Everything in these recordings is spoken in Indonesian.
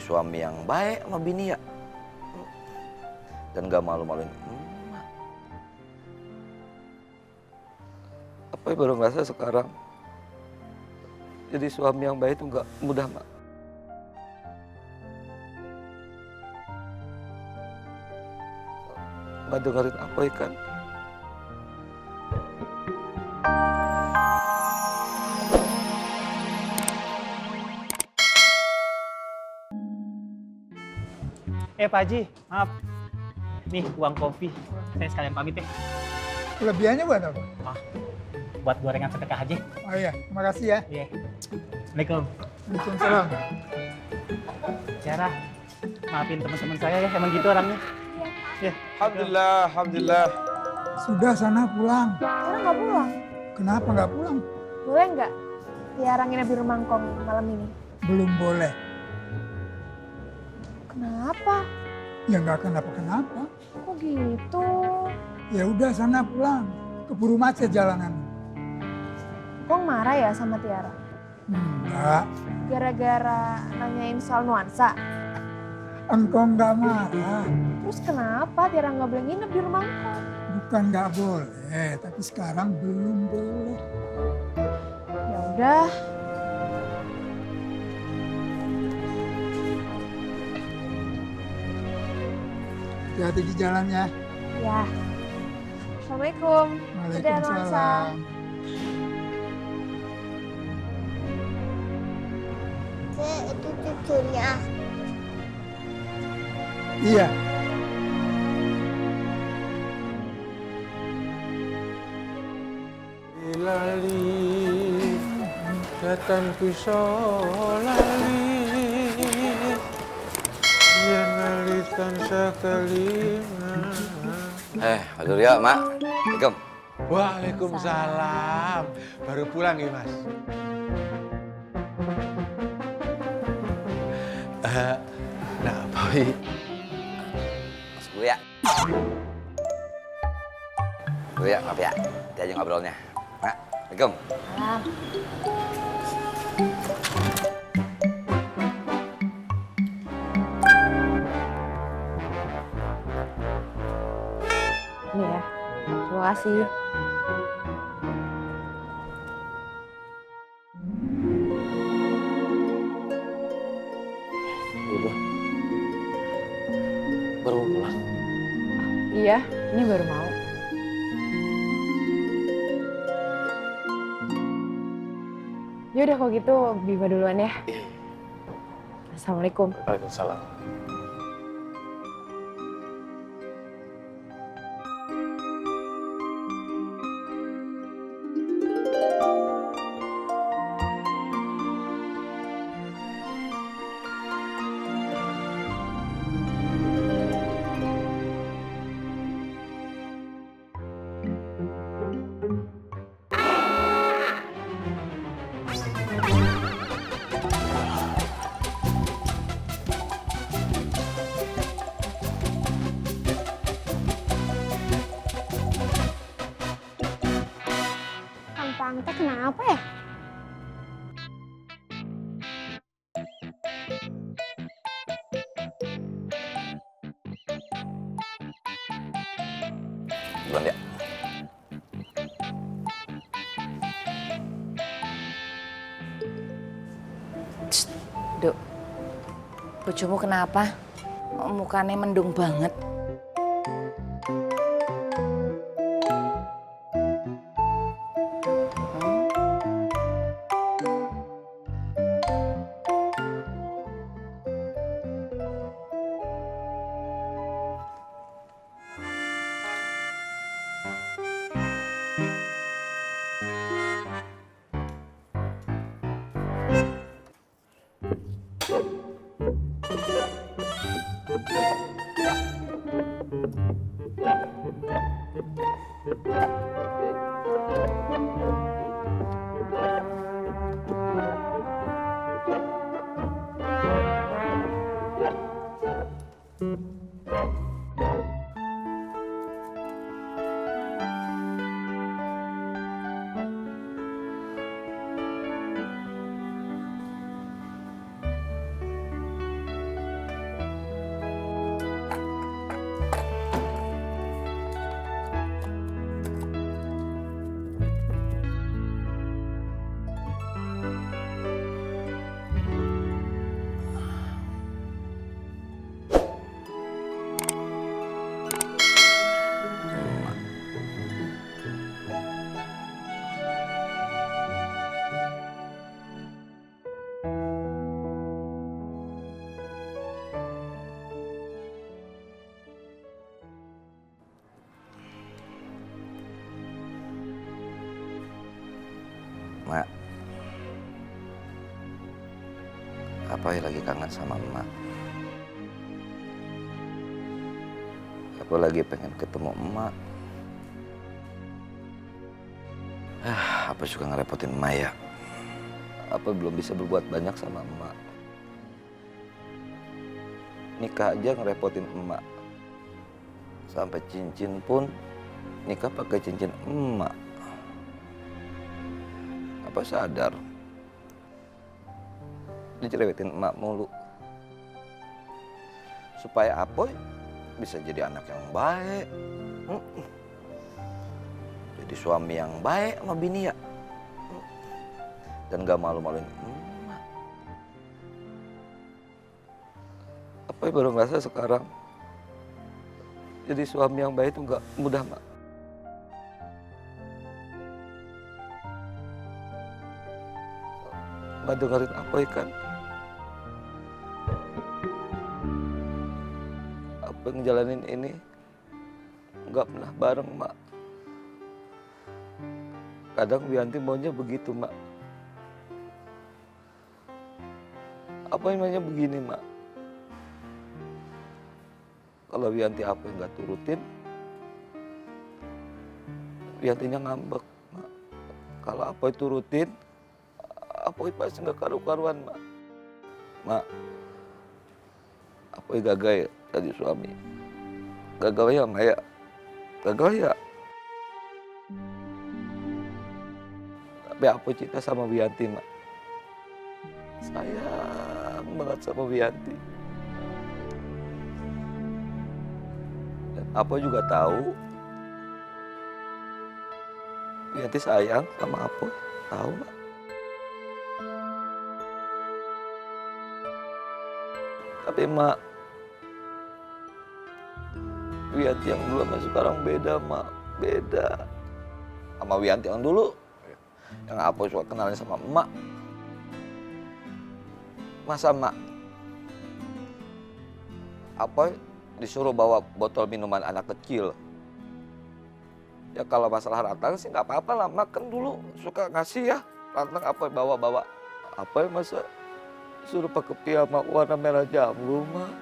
suami yang baik sama bini ya. Dan gak malu-maluin emak. Apa yang baru ngerasa sekarang. Jadi suami yang baik itu gak mudah, Mak. Nggak dengerin apa kan? Pak Haji, maaf. Nih uang kopi. Saya sekalian pamit ya. Kelebihannya buat apa? Buat gorengan sedekah aja. Oh iya, terima kasih ya. Iya. Assalamualaikum. Waalaikumsalam. Sarah, maafin teman-teman saya ya, emang gitu orangnya. Iya. Alhamdulillah, alhamdulillah. Sudah sana pulang. Tiara nggak pulang. Kenapa nggak pulang? Boleh nggak Tiara nginep di rumah Ngkong malam ini? Belum boleh. Kenapa? Ya nggak kenapa-kenapa. Kok gitu? Ya udah sana pulang. Keburu macet jalanan. Ngkong marah ya sama Tiara? Enggak. Gara-gara nanyain soal nuansa? Engkau nggak marah. Terus kenapa Tiara nggak boleh nginep di rumah Ngkong? Bukan nggak boleh, tapi sekarang belum boleh. Ya udah. Hati-hati di jalannya. Ya. Assalamualaikum. Dadah, nuansa. Waalaikumsalam. Itu cucunya. Iya. Lali, datang ku solali. Yang ngalitan sekali. Aduh ya, Mak. Assalamualaikum. Waalaikumsalam. Baru pulang ya, Mas? Nah, Boy. Masuk dulu ya. Dulu ya, maaf ya. Nanti aja ngobrolnya. Mak, Assalamualaikum. Salam. Ini ya. Terima kasih. Udah. Baru pulang. Iya, ini baru mau. Ya udah kalau gitu Bima duluan ya. Assalamualaikum. Waalaikumsalam. Tante kenapa ya? Duluan ya. Duk, bojomu kenapa? Mukanya mendung banget. Mak, Apoy lagi kangen sama emak. Aku lagi pengen ketemu emak. Apa juga ngerepotin emak ya? Apa belum bisa berbuat banyak sama emak? Nikah aja ngerepotin emak. Sampai cincin pun nikah pakai cincin emak. Apa sadar dicerewetin emak mulu supaya Apoy bisa jadi anak yang baik, jadi suami yang baik sama bini ya, dan gak malu-maluin emak. Apoy baru ngerasa sekarang jadi suami yang baik itu gak mudah, Mak. Mak dengerin Apoy kan? Apoy ngejalanin ini nggak pernah bareng, Mak. Kadang Wianti maunya begitu, Mak. Apoy maunya begini, Mak. Kalau Wianti Apoy nggak turutin, Wiantinya ngambek, Mak. Kalau Apoy turutin, Apoy pasti nggak karu-karuan, Mak. Mak, Apoy gagal ya jadi suami. Gagal ya, Mak ya. Gagal ya. Tapi Apoy cinta sama Wianti, Mak. Sayang banget sama Wianti. Dan Apoy juga tahu Wianti sayang sama Apoy. Tahu, Mak. Tapi Mak, Wianti yang dulu sama sekarang beda, Mak. Beda. Sama Wianti yang dulu, yang Apoy suka kenalin sama emak. Masa Mak, Apoy disuruh bawa botol minuman anak kecil. Ya kalau masalah rantang sih nggak apa-apa lah, Mak. Kan dulu suka ngasih ya, rantang Apoy bawa-bawa. Apoy masa suruh pakai piyama warna merah jambu, Mak.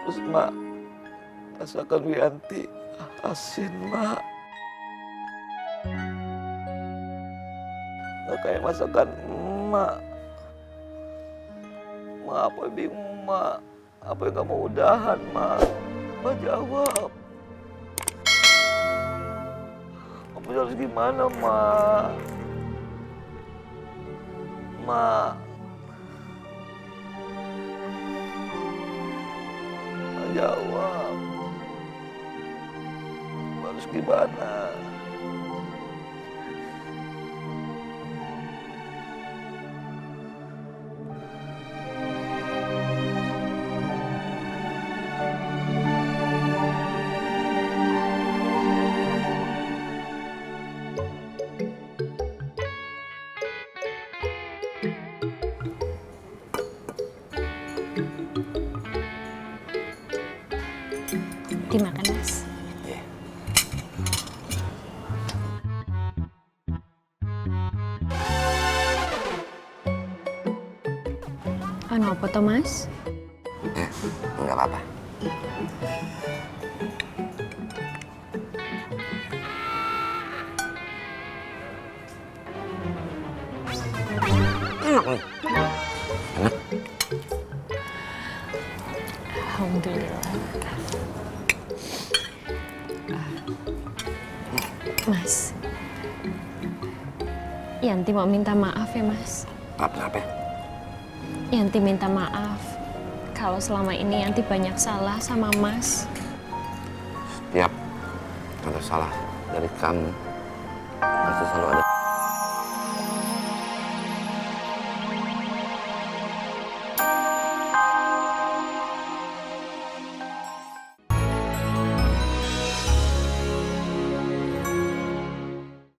Terus Mak, masakan Wianti asin, Mak. Nggak kayak masakan emak. Mak, Apoy bingung, Mak. Apoy nggak mau udahan, Mak. Mak jawab. Apoy harus gimana, Mak? Mak. Mak jawab. Harus gimana? Dimakan, Mas. Iya. Anu apa toh, Mas? Nggak apa-apa. Alhamdulillah. Mas, Yanti mau minta maaf ya, Mas. Apa? Yanti minta maaf kalau selama ini Yanti banyak salah sama Mas. Setiap ada salah dari kamu, pasti selalu ada